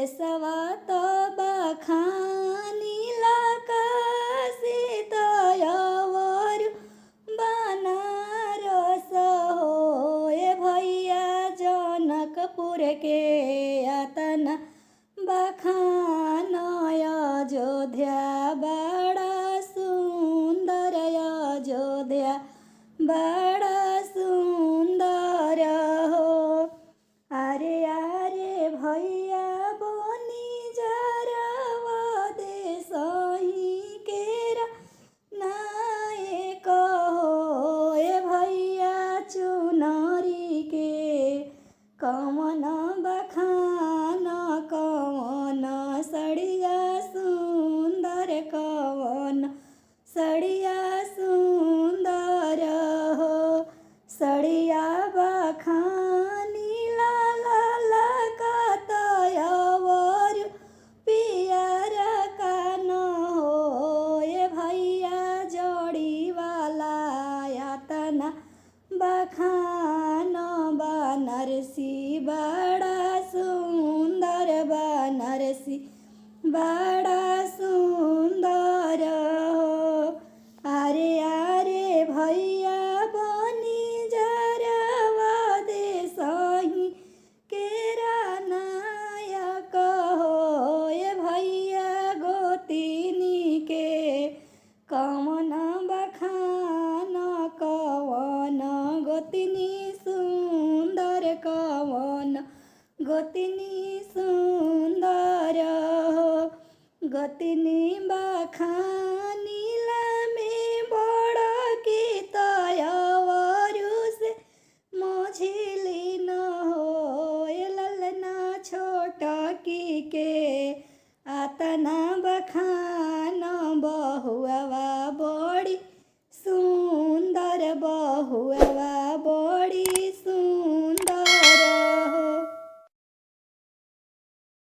देशवा तो बखानी लकासी तयवर बनारस हो। ए भैया जनकपुर के अतना बखान अयोध्या बड़ा सुंदर अयोध्या बड़ा सुंदर हो। अरे अरे भैया बनी जरवा देसही केरा नायक हो। ए भैया चुनरी के कमन बखान कवन सड़िया सुंदर कवन सड़िया सुंदर हो। सड़िया बखानी लाला कतयवर पियर कान हो। ए भैया जोड़ी वाला यातना बखान बनारसी बड़ा सुंदर बनारसी बड़ा सुंदर हो। अरे अरे भैया बनी जरवा देसही केरा नायक हो। ए भैया गोतिनी के कवन बखान कवन गोतिनी सुंदर कवन गोतिनी सुंदर हो। गोतिनी बखानी में बड़ की तयवरु से मझिली न हो। ए ललना छोट की के अतना बखान बहुआ बड़ी सुंदर बहुआ